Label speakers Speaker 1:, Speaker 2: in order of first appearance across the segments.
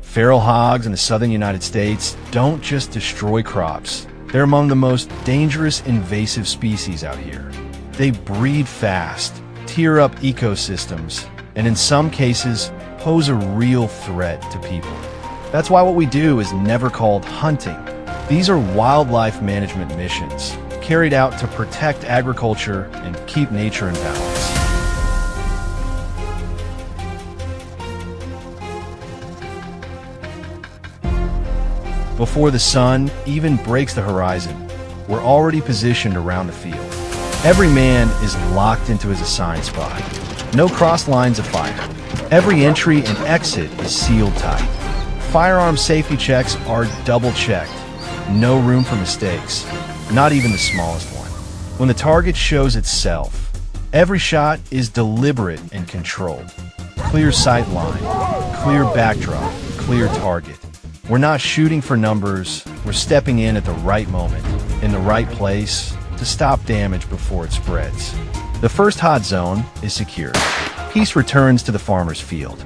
Speaker 1: Feral hogs in the southern United States don't just destroy crops. They're among the most dangerous invasive species out here. They breed fast, tear up ecosystems, and in some cases, pose a real threat to people. That's why what we do is never called hunting. These are wildlife management missions, carried out to protect agriculture and keep nature in balance. Before the sun even breaks the horizon, we're already positioned around the field. Every man is locked into his assigned spot. No cross lines of fire. Every entry and exit is sealed tight. Firearm safety checks are double-checked. No room for mistakes, not even the smallest one. When the target shows itself, every shot is deliberate and controlled. Clear sight line, clear backdrop, clear target. We're not shooting for numbers, we're stepping in at the right moment, in the right place, to stop damage before it spreads. The first hot zone is secured. Peace returns to the farmer's field.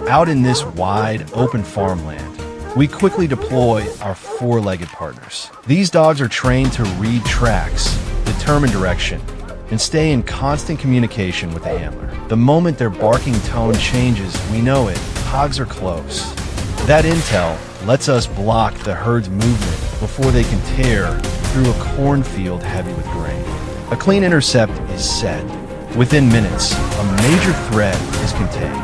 Speaker 1: Out in this wide, open farmland, we quickly deploy our four-legged partners. These dogs are trained to read tracks, determine direction, and stay in constant communication with the handler. The moment their barking tone changes, we know it, hogs are close. That intel lets us block the herd's movement before they can tear through a cornfield heavy with grain. A clean intercept is set. Within minutes, a major threat is contained.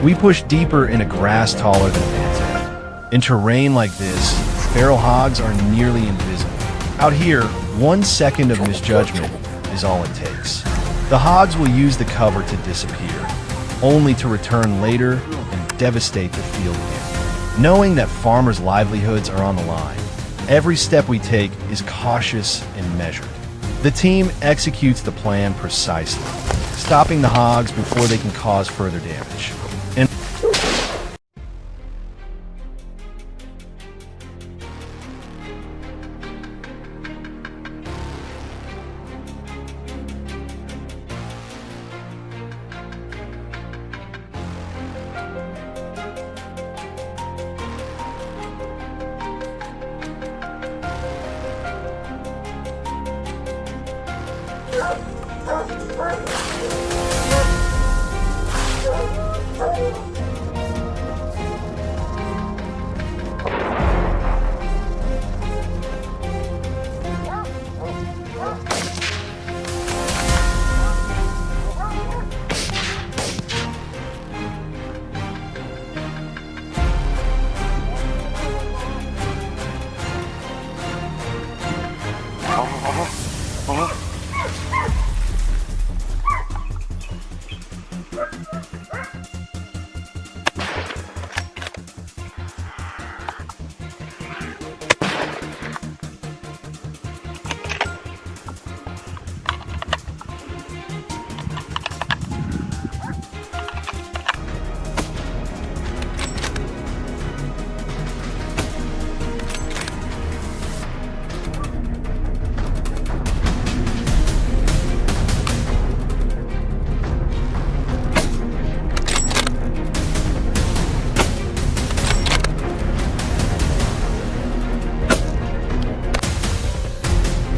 Speaker 1: We push deeper into grass taller than a man's head. In terrain like this, feral hogs are nearly invisible. Out here, 1 second of misjudgment is all it takes. The hogs will use the cover to disappear, only to return later and devastate the field again. Knowing that farmers' livelihoods are on the line, every step we take is cautious and measured. The team executes the plan precisely, stopping the hogs before they can cause further damage.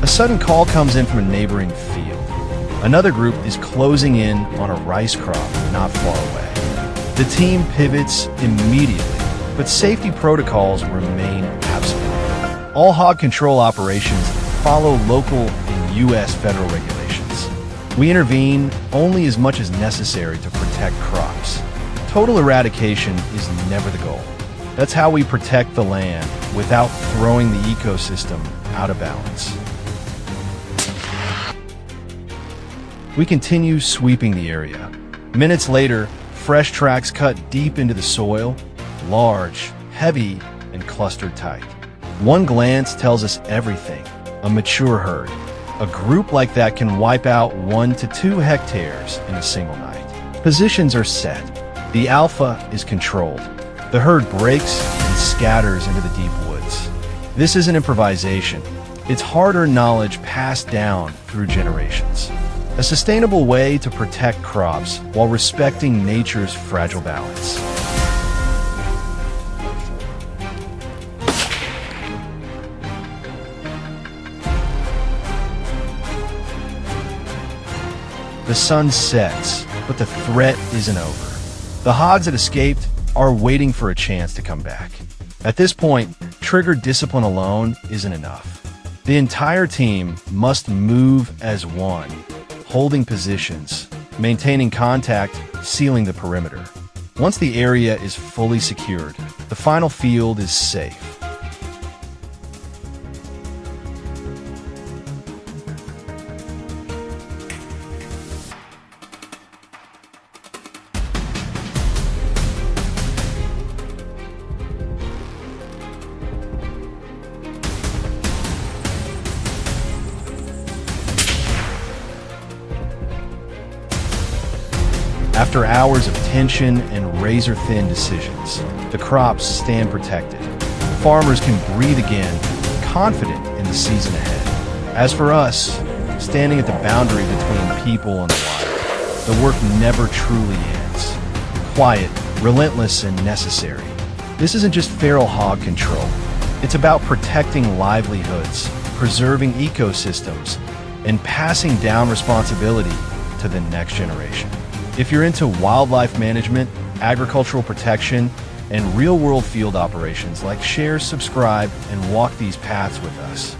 Speaker 1: A sudden call comes in from a neighboring field. Another group is closing in on a rice crop not far away. The team pivots immediately, but safety protocols remain absolute. All hog control operations follow local and U.S. federal regulations. We intervene only as much as necessary to protect crops. Total eradication is never the goal. That's how we protect the land without throwing the ecosystem out of balance. We continue sweeping the area. Minutes later, fresh tracks cut deep into the soil, large, heavy, and clustered tight. One glance tells us everything. A mature herd. A group like that can wipe out 1 to 2 hectares in a single night. Positions are set. The alpha is controlled. The herd breaks and scatters into the deep woods. This isn't improvisation. It's hard-earned knowledge passed down through generations. a sustainable way to protect crops while respecting nature's fragile balance. The sun sets, but the threat isn't over. The hogs that escaped are waiting for a chance to come back. At this point, triggered discipline alone isn't enough. The entire team must move as one, holding positions, maintaining contact, sealing the perimeter. Once the area is fully secured, the final field is safe. After hours of tension and razor-thin decisions, the crops stand protected. Farmers can breathe again, confident in the season ahead. As for us, standing at the boundary between people and the wild, the work never truly ends. Quiet, relentless, and necessary. This isn't just feral hog control. It's about protecting livelihoods, preserving ecosystems, and passing down responsibility to the next generation. If you're into wildlife management, agricultural protection, and real-world field operations, like, share, subscribe, and walk these paths with us.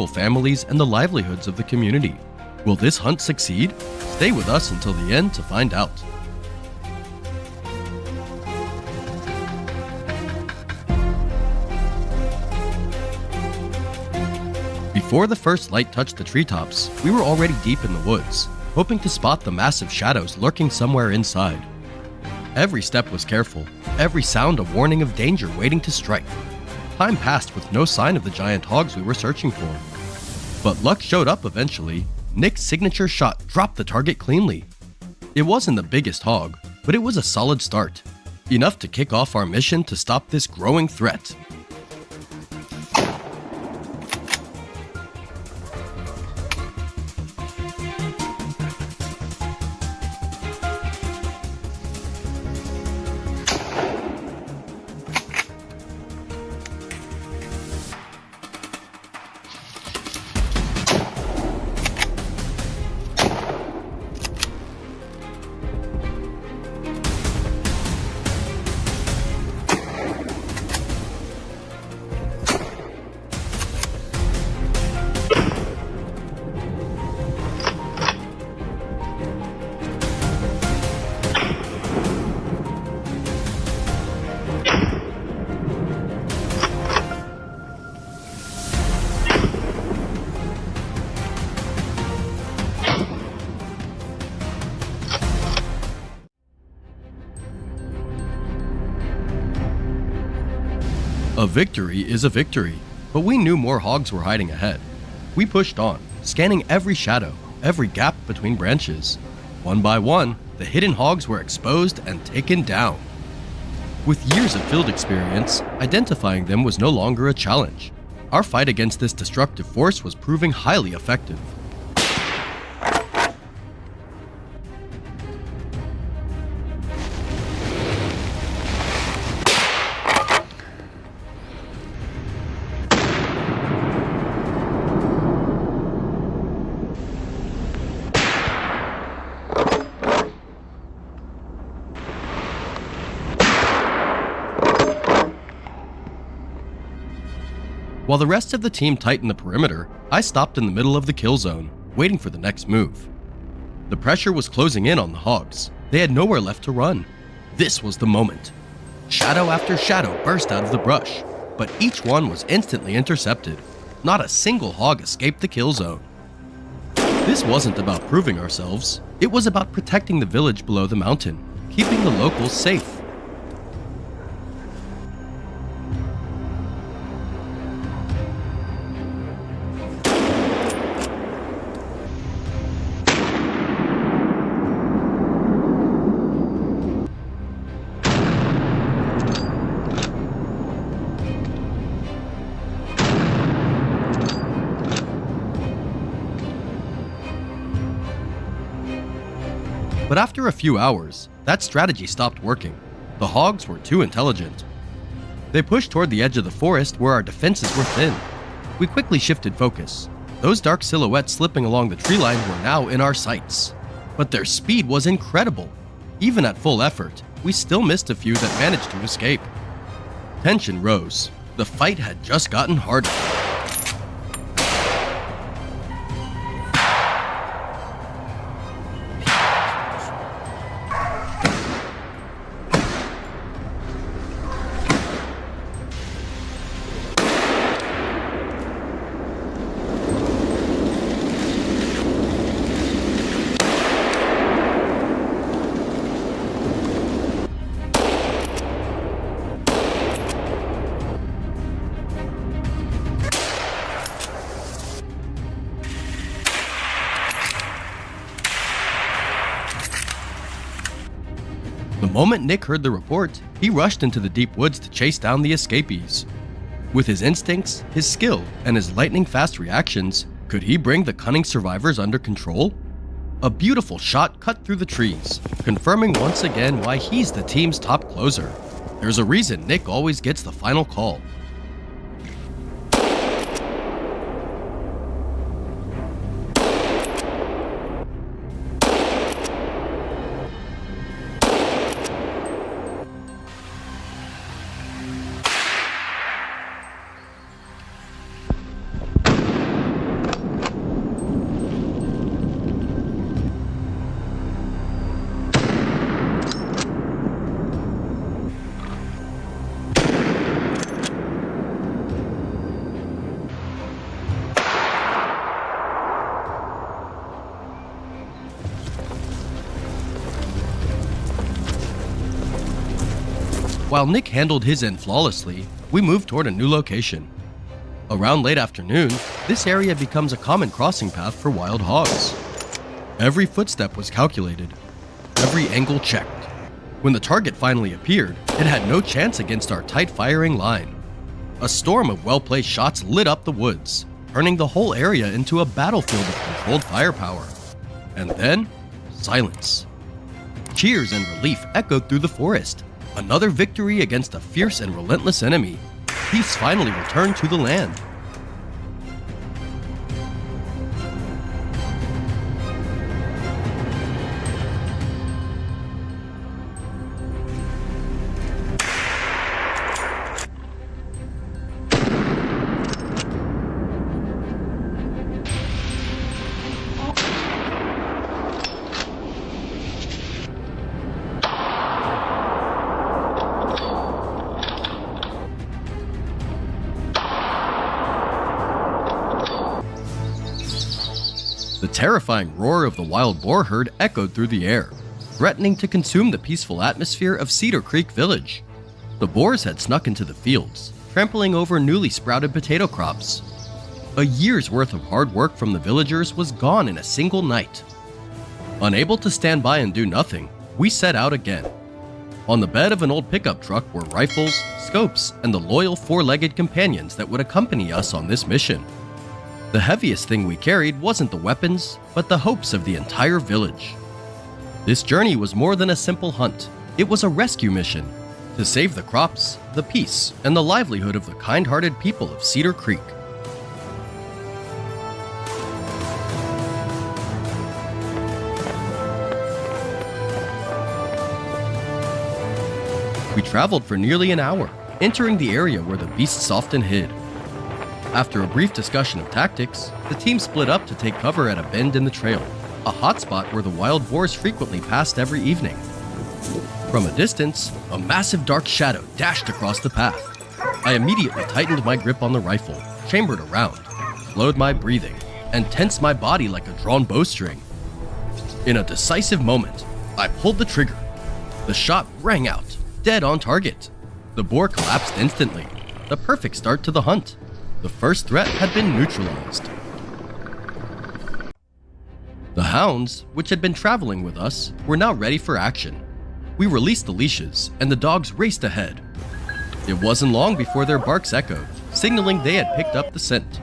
Speaker 2: families and the livelihoods of the community. Will this hunt succeed? Stay with us until the end to find out. Before the first light touched the treetops, we were already deep in the woods, hoping to spot the massive shadows lurking somewhere inside. Every step was careful, every sound a warning of danger waiting to strike. Time passed with no sign of the giant hogs we were searching for. But luck showed up eventually. Nick's signature shot dropped the target cleanly. It wasn't the biggest hog, but it was a solid start. Enough to kick off our mission to stop this growing threat. A victory is a victory, but we knew more hogs were hiding ahead. We pushed on, scanning every shadow, every gap between branches. One by one, the hidden hogs were exposed and taken down. With years of field experience, identifying them was no longer a challenge. Our fight against this destructive force was proving highly effective. While the rest of the team tightened the perimeter, I stopped in the middle of the kill zone, waiting for the next move. The pressure was closing in on the hogs. They had nowhere left to run. This was the moment. Shadow after shadow burst out of the brush, but each one was instantly intercepted. Not a single hog escaped the kill zone. This wasn't about proving ourselves. It was about protecting the village below the mountain, keeping the locals safe. But after a few hours, that strategy stopped working. The hogs were too intelligent. They pushed toward the edge of the forest where our defenses were thin. We quickly shifted focus. Those dark silhouettes slipping along the tree line were now in our sights. But their speed was incredible. Even at full effort, we still missed a few that managed to escape. Tension rose. The fight had just gotten harder. The moment Nick heard the report, he rushed into the deep woods to chase down the escapees. With his instincts, his skill, and his lightning-fast reactions, could he bring the cunning survivors under control? A beautiful shot cut through the trees, confirming once again why he's the team's top closer. There's a reason Nick always gets the final call. While Nick handled his end flawlessly, we moved toward a new location. Around late afternoon, this area becomes a common crossing path for wild hogs. Every footstep was calculated, every angle checked. When the target finally appeared, it had no chance against our tight firing line. A storm of well-placed shots lit up the woods, turning the whole area into a battlefield of controlled firepower. And then, silence. Cheers and relief echoed through the forest. Another victory against a fierce and relentless enemy. Peace finally returned to the land. The terrifying roar of the wild boar herd echoed through the air, threatening to consume the peaceful atmosphere of Cedar Creek Village. The boars had snuck into the fields, trampling over newly sprouted potato crops. A year's worth of hard work from the villagers was gone in a single night. Unable to stand by and do nothing, we set out again. On the bed of an old pickup truck were rifles, scopes, and the loyal four-legged companions that would accompany us on this mission. The heaviest thing we carried wasn't the weapons, but the hopes of the entire village. This journey was more than a simple hunt. It was a rescue mission to save the crops, the peace, and the livelihood of the kind-hearted people of Cedar Creek. We traveled for nearly an hour, entering the area where the beasts often hid. After a brief discussion of tactics, the team split up to take cover at a bend in the trail, a hotspot where the wild boars frequently passed every evening. From a distance, a massive dark shadow dashed across the path. I immediately tightened my grip on the rifle, chambered around, slowed my breathing, and tensed my body like a drawn bowstring. In a decisive moment, I pulled the trigger. The shot rang out, dead on target. The boar collapsed instantly, the perfect start to the hunt. The first threat had been neutralized. The hounds, which had been traveling with us, were now ready for action. We released the leashes, and the dogs raced ahead. It wasn't long before their barks echoed, signaling they had picked up the scent.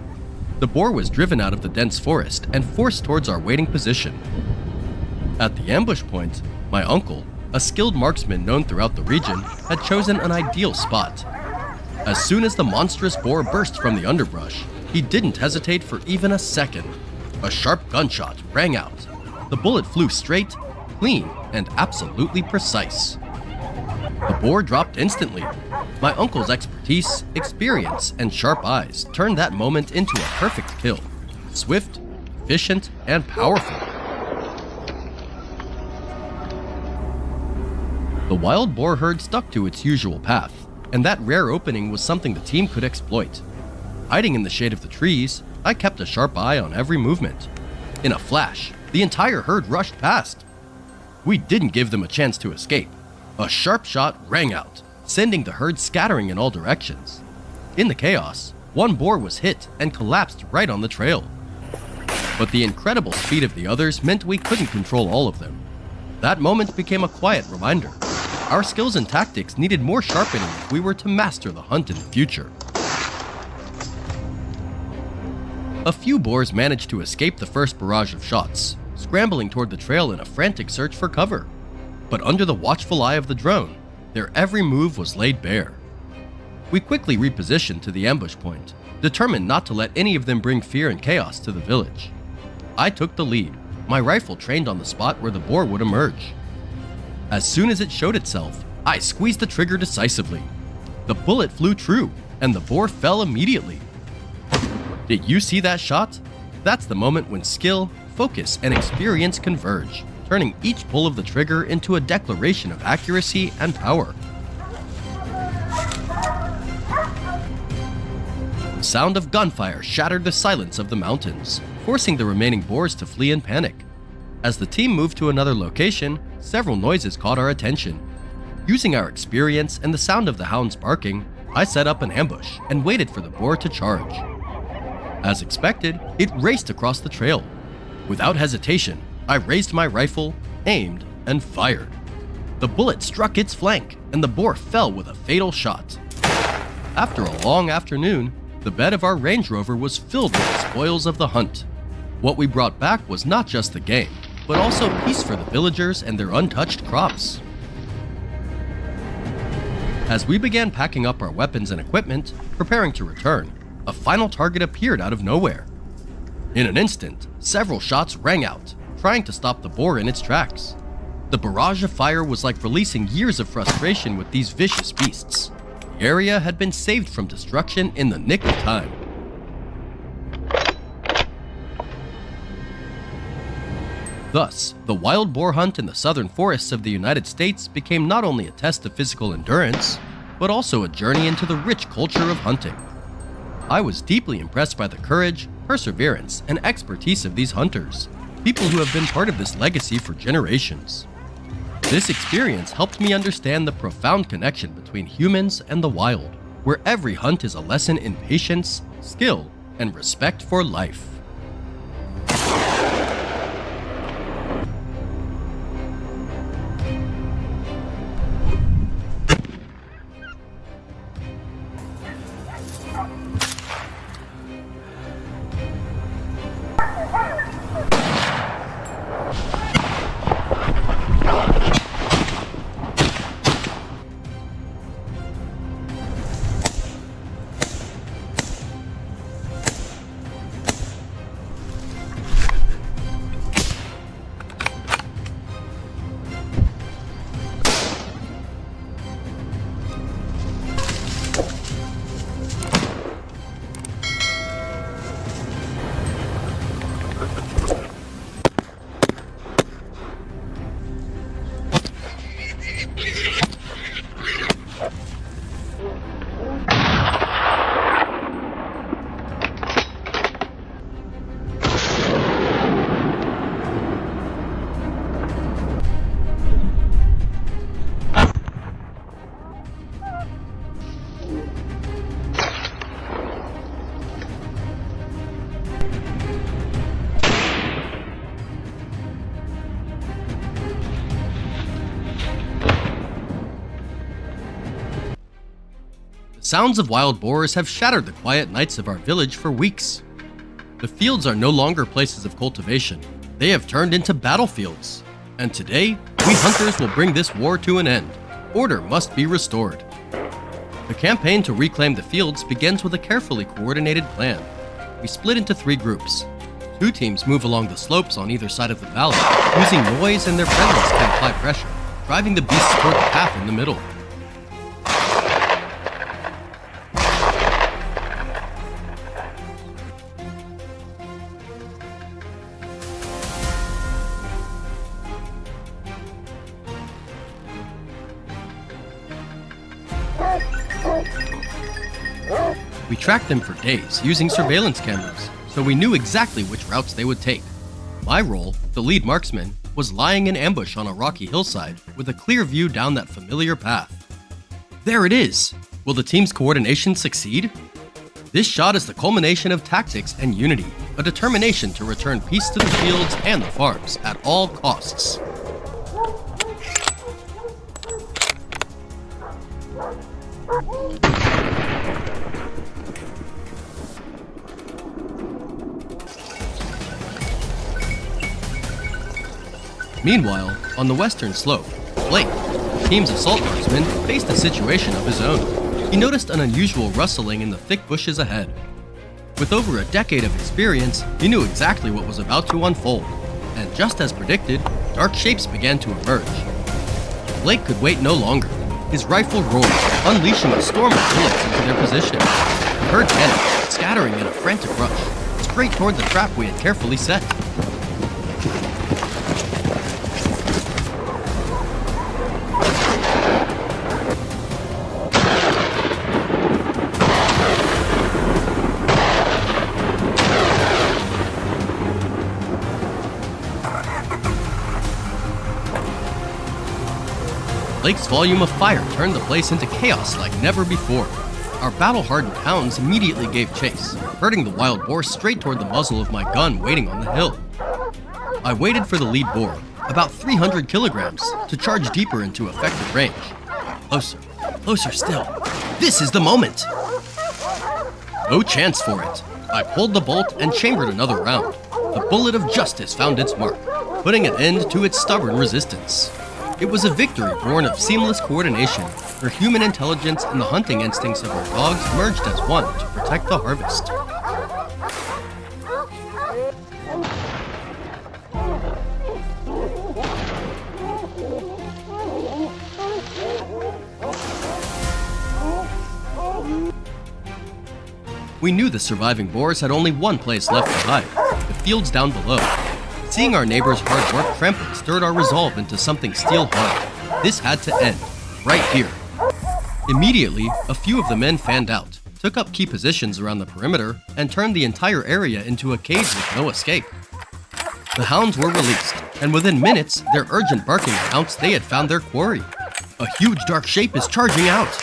Speaker 2: The boar was driven out of the dense forest and forced towards our waiting position. At the ambush point, my uncle, a skilled marksman known throughout the region, had chosen an ideal spot. As soon as the monstrous boar burst from the underbrush, he didn't hesitate for even a second. A sharp gunshot rang out. The bullet flew straight, clean, and absolutely precise. The boar dropped instantly. My uncle's expertise, experience, and sharp eyes turned that moment into a perfect kill. Swift, efficient, and powerful. The wild boar herd stuck to its usual path, and that rare opening was something the team could exploit. Hiding in the shade of the trees, I kept a sharp eye on every movement. In a flash, the entire herd rushed past. We didn't give them a chance to escape. A sharp shot rang out, sending the herd scattering in all directions. In the chaos, one boar was hit and collapsed right on the trail. But the incredible speed of the others meant we couldn't control all of them. That moment became a quiet reminder. Our skills and tactics needed more sharpening if we were to master the hunt in the future. A few boars managed to escape the first barrage of shots, scrambling toward the trail in a frantic search for cover. But under the watchful eye of the drone, their every move was laid bare. We quickly repositioned to the ambush point, determined not to let any of them bring fear and chaos to the village. I took the lead, my rifle trained on the spot where the boar would emerge. As soon as it showed itself, I squeezed the trigger decisively. The bullet flew true, and the boar fell immediately. Did you see that shot? That's the moment when skill, focus, and experience converge, turning each pull of the trigger into a declaration of accuracy and power. The sound of gunfire shattered the silence of the mountains, forcing the remaining boars to flee in panic. As the team moved to another location, several noises caught our attention. Using our experience and the sound of the hounds barking, I set up an ambush and waited for the boar to charge. As expected, it raced across the trail. Without hesitation, I raised my rifle, aimed, and fired. The bullet struck its flank, and the boar fell with a fatal shot. After a long afternoon, the bed of our Range Rover was filled with the spoils of the hunt. What we brought back was not just the game, but also peace for the villagers and their untouched crops. As we began packing up our weapons and equipment, preparing to return, a final target appeared out of nowhere. In an instant, several shots rang out, trying to stop the boar in its tracks. The barrage of fire was like releasing years of frustration with these vicious beasts. The area had been saved from destruction in the nick of time. Thus, the wild boar hunt in the southern forests of the United States became not only a test of physical endurance, but also a journey into the rich culture of hunting. I was deeply impressed by the courage, perseverance, and expertise of these hunters, people who have been part of this legacy for generations. This experience helped me understand the profound connection between humans and the wild, where every hunt is a lesson in patience, skill, and respect for life. Sounds of wild boars have shattered the quiet nights of our village for weeks. The fields are no longer places of cultivation. They have turned into battlefields. And today, we hunters will bring this war to an end. Order must be restored. The campaign to reclaim the fields begins with a carefully coordinated plan. We split into 3 groups. 2 teams move along the slopes on either side of the valley, using noise and their presence to apply pressure, driving the beasts toward the path in the middle. We tracked them for days using surveillance cameras, so we knew exactly which routes they would take. My role, the lead marksman, was lying in ambush on a rocky hillside with a clear view down that familiar path. There it is! Will the team's coordination succeed? This shot is the culmination of tactics and unity, a determination to return peace to the fields and the farms at all costs. Meanwhile, on the western slope, Blake, the team's assault marksman, faced a situation of his own. He noticed an unusual rustling in the thick bushes ahead. With over a decade of experience, he knew exactly what was about to unfold, and just as predicted, dark shapes began to emerge. Blake could wait no longer. His rifle roared, unleashing a storm of bullets into their position. The herd panicked, scattering in a frantic rush, straight toward the trap we had carefully set. lake's volume of fire turned the place into chaos like never before. Our battle-hardened hounds immediately gave chase, herding the wild boar straight toward the muzzle of my gun waiting on the hill. I waited for the lead boar, about 300 kilograms, to charge deeper into effective range. Closer, closer still. This is the moment! No chance for it. I pulled the bolt and chambered another round. The bullet of justice found its mark, putting an end to its stubborn resistance. It was a victory born of seamless coordination, where human intelligence and the hunting instincts of our dogs merged as one to protect the harvest. We knew the surviving boars had only one place left to hide, the fields down below. Seeing our neighbors' hard work trampled stirred our resolve into something steel-hard. This had to end, right here. Immediately, a few of the men fanned out, took up key positions around the perimeter, and turned the entire area into a cage with no escape. The hounds were released, and within minutes, their urgent barking announced they had found their quarry. A huge dark shape is charging out!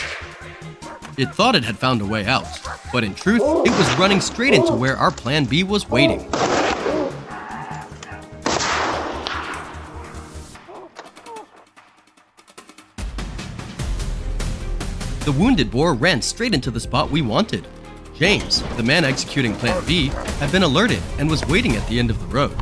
Speaker 2: It thought it had found a way out, but in truth, it was running straight into where our plan B was waiting. The wounded boar ran straight into the spot we wanted. James, the man executing Plan B, had been alerted and was waiting at the end of the road.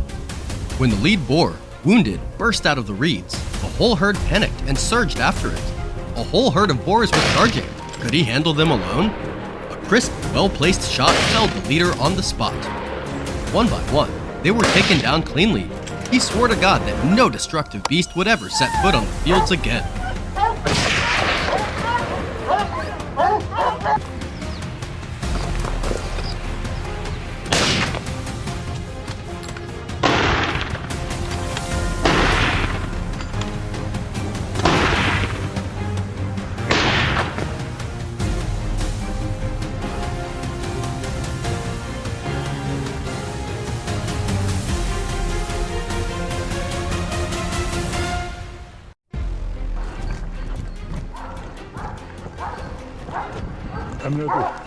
Speaker 2: When the lead boar, wounded, burst out of the reeds, the whole herd panicked and surged after it. A whole herd of boars was charging. Could he handle them alone? A crisp, well-placed shot felled the leader on the spot. One by one, they were taken down cleanly. He swore to God that no destructive beast would ever set foot on the fields again.
Speaker 3: I'm gonna go.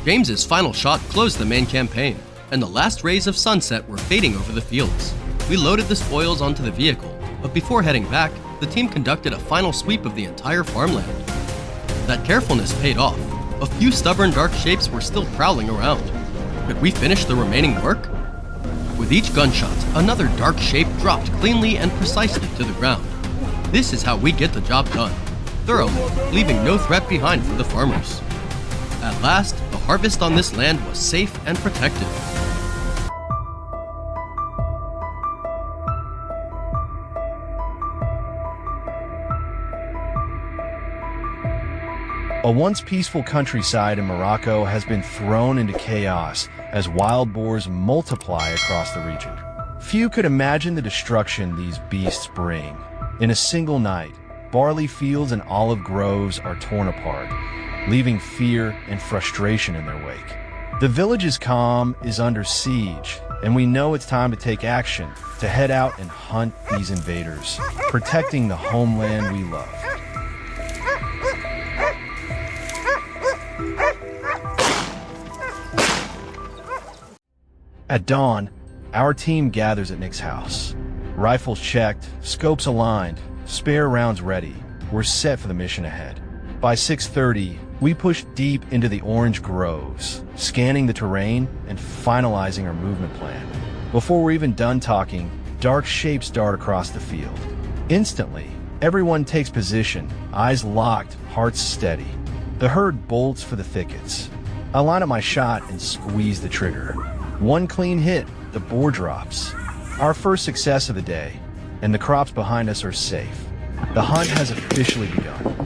Speaker 2: James's final shot closed the main campaign, and the last rays of sunset were fading over the fields. We loaded the spoils onto the vehicle, but before heading back, the team conducted a final sweep of the entire farmland. That carefulness paid off. A few stubborn dark shapes were still prowling around. Could we finish the remaining work? With each gunshot, another dark shape dropped cleanly and precisely to the ground. This is how we get the job done, thoroughly, leaving no threat behind for the farmers. At last, the harvest on this land was safe and protected.
Speaker 1: A once peaceful countryside in Morocco has been thrown into chaos as wild boars multiply across the region. Few could imagine the destruction these beasts bring. In a single night, barley fields and olive groves are torn apart. leaving fear and frustration in their wake. The village's calm is under siege, and we know it's time to take action, to head out and hunt these invaders, protecting the homeland we love. At dawn, our team gathers at Nick's house. Rifles checked, scopes aligned, spare rounds ready. We're set for the mission ahead. By 6:30, we push deep into the orange groves, scanning the terrain and finalizing our movement plan. Before we're even done talking, dark shapes dart across the field. Instantly, everyone takes position, eyes locked, hearts steady. The herd bolts for the thickets. I line up my shot and squeeze the trigger. One clean hit, the boar drops. Our first success of the day, and the crops behind us are safe. The hunt has officially begun.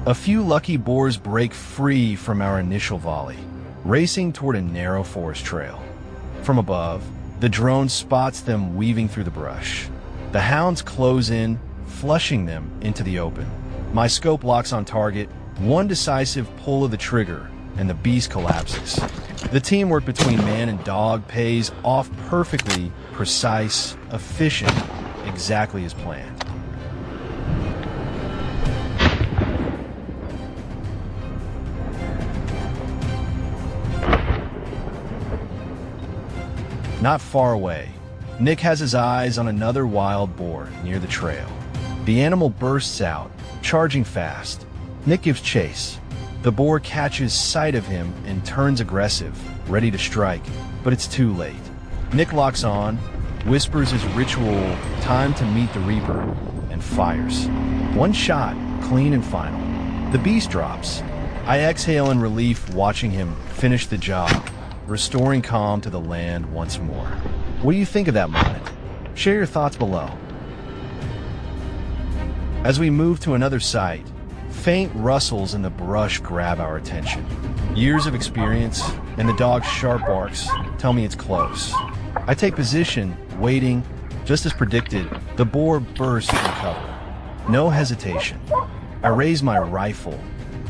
Speaker 1: A few lucky boars break free from our initial volley, racing toward a narrow forest trail. From above, the drone spots them weaving through the brush. The hounds close in, flushing them into the open. My scope locks on target, one decisive pull of the trigger, and the beast collapses. The teamwork between man and dog pays off perfectly, precise, efficient, exactly as planned. Not far away, Nick has his eyes on another wild boar near the trail. The animal bursts out, charging fast. Nick gives chase. The boar catches sight of him and turns aggressive, ready to strike, but it's too late. Nick locks on, whispers his ritual, time to meet the reaper, and fires. One shot, clean and final. The beast drops. I exhale in relief watching him finish the job, restoring calm to the land once more. What do you think of that moment? Share your thoughts below. As we move to another site, faint rustles in the brush grab our attention. Years of experience and the dog's sharp barks tell me it's close. I take position, waiting. Just as predicted, the boar bursts from cover. No hesitation. I raise my rifle,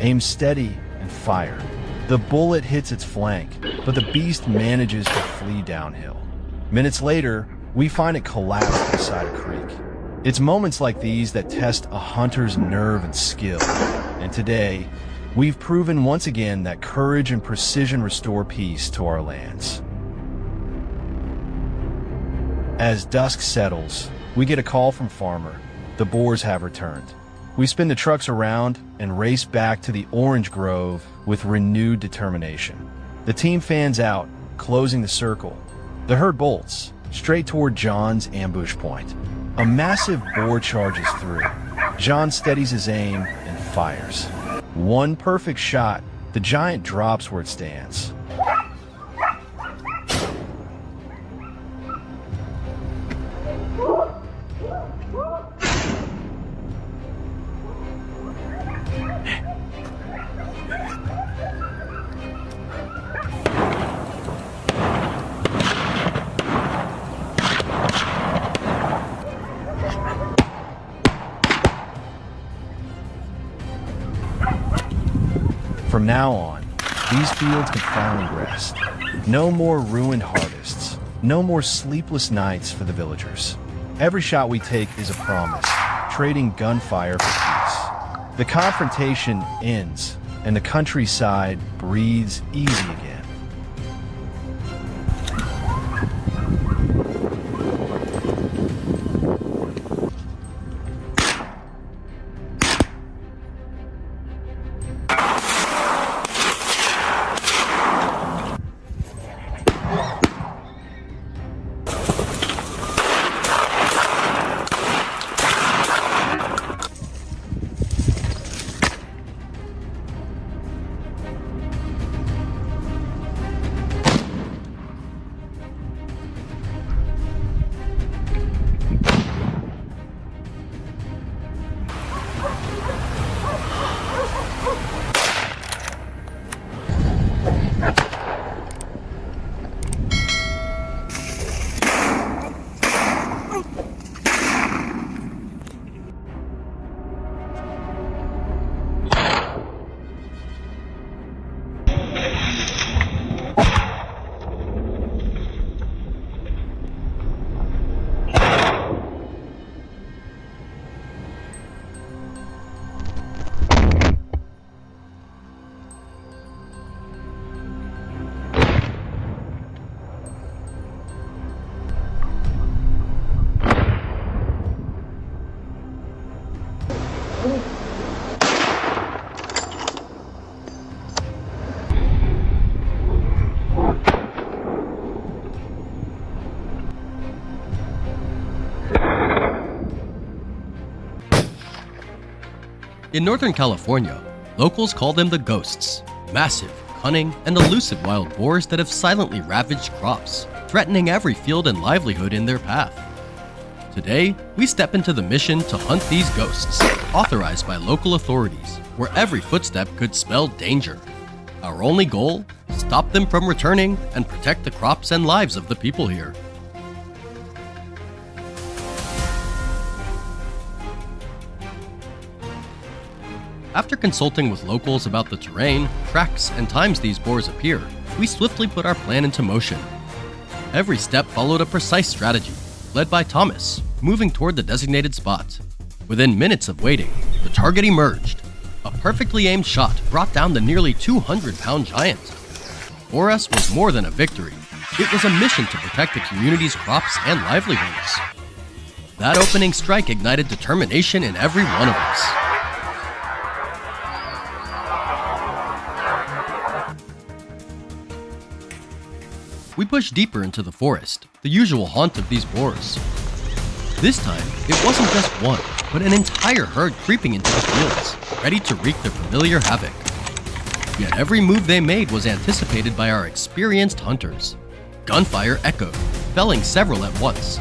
Speaker 1: aim steady, and fire. The bullet hits its flank, but the beast manages to flee downhill. Minutes later, we find it collapsed beside a creek. It's moments like these that test a hunter's nerve and skill. And today, we've proven once again that courage and precision restore peace to our lands. As dusk settles, we get a call from Farmer. The boars have returned. We spin the trucks around and race back to the orange grove with renewed determination. The team fans out, closing the circle. The herd bolts, straight toward John's ambush point. A massive boar charges through. John steadies his aim and fires. One perfect shot, the giant drops where it stands. From now on, these fields can finally rest. No more ruined harvests, no more sleepless nights for the villagers. Every shot we take is a promise, trading gunfire for peace. The confrontation ends, and the countryside breathes easy again.
Speaker 2: In Northern California, locals call them the ghosts, massive, cunning, and elusive wild boars that have silently ravaged crops, threatening every field and livelihood in their path. Today, we step into the mission to hunt these ghosts, authorized by local authorities, where every footstep could spell danger. Our only goal? Stop them from returning and protect the crops and lives of the people here. After consulting with locals about the terrain, tracks, and times these boars appear, we swiftly put our plan into motion. Every step followed a precise strategy, led by Thomas, moving toward the designated spot. Within minutes of waiting, the target emerged. A perfectly aimed shot brought down the nearly 200-pound giant. For us was more than a victory. It was a mission to protect the community's crops and livelihoods. That opening strike ignited determination in every one of us. We pushed deeper into the forest, the usual haunt of these boars. This time, it wasn't just one, but an entire herd creeping into the fields, ready to wreak their familiar havoc. Yet every move they made was anticipated by our experienced hunters. Gunfire echoed, felling several at once.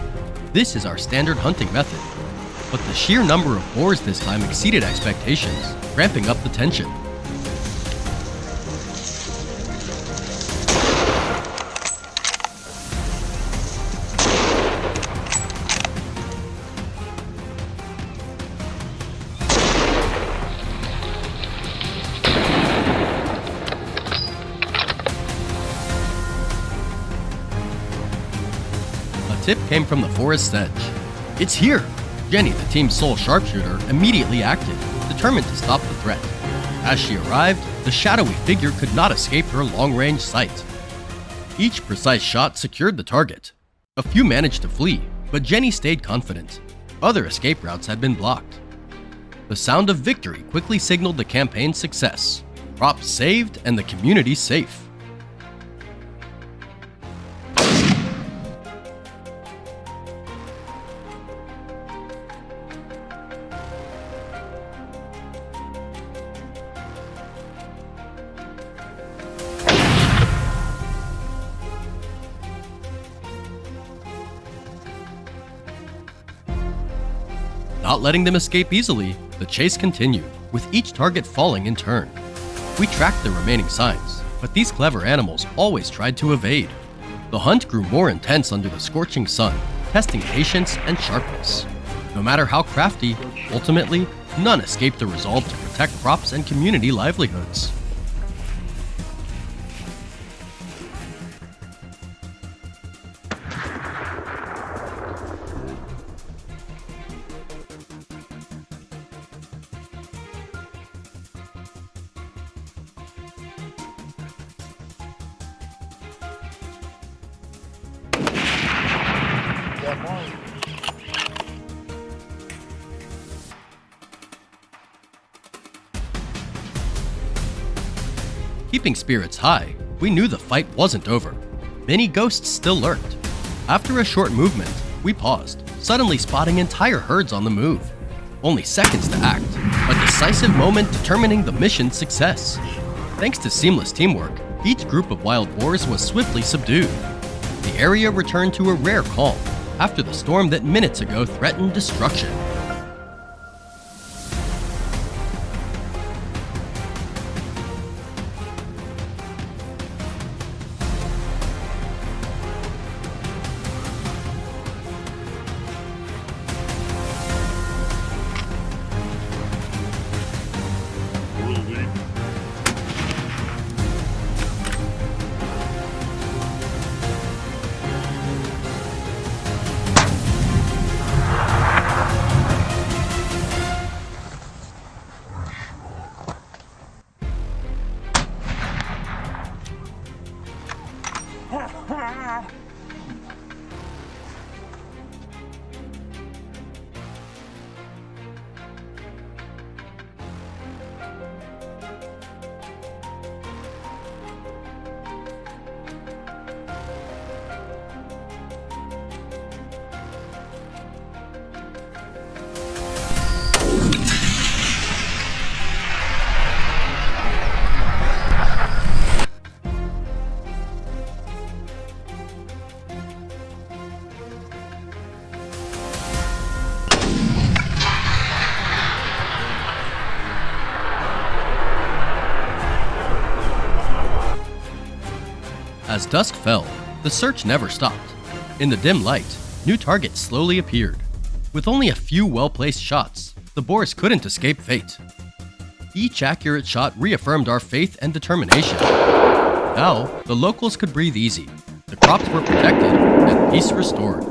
Speaker 2: This is our standard hunting method. But the sheer number of boars this time exceeded expectations, ramping up the tension. Tip came from the forest's edge. It's here! Jenny, the team's sole sharpshooter, immediately acted, determined to stop the threat. As she arrived, the shadowy figure could not escape her long-range sight. Each precise shot secured the target. A few managed to flee, but Jenny stayed confident. Other escape routes had been blocked. The sound of victory quickly signaled the campaign's success. Crops saved and the community safe. Not letting them escape easily, the chase continued, with each target falling in turn. We tracked the remaining signs, but these clever animals always tried to evade. The hunt grew more intense under the scorching sun, testing patience and sharpness. No matter how crafty, ultimately, none escaped the resolve to protect crops and community livelihoods. Keeping spirits high, we knew the fight wasn't over. Many ghosts still lurked. After a short movement, we paused, suddenly spotting entire herds on the move. Only seconds to act, a decisive moment determining the mission's success. Thanks to seamless teamwork, each group of wild boars was swiftly subdued. The area returned to a rare calm after the storm that minutes ago threatened destruction. As dusk fell, the search never stopped. In the dim light, new targets slowly appeared. With only a few well-placed shots, the boars couldn't escape fate. Each accurate shot reaffirmed our faith and determination. Now, the locals could breathe easy. The crops were protected and peace restored.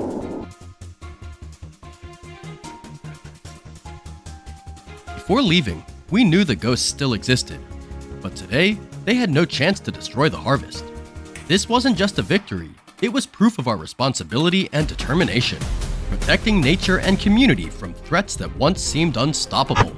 Speaker 2: Before leaving, we knew the ghosts still existed. But today, they had no chance to destroy the harvest. This wasn't just a victory, it was proof of our responsibility and determination, protecting nature and community from threats that once seemed unstoppable.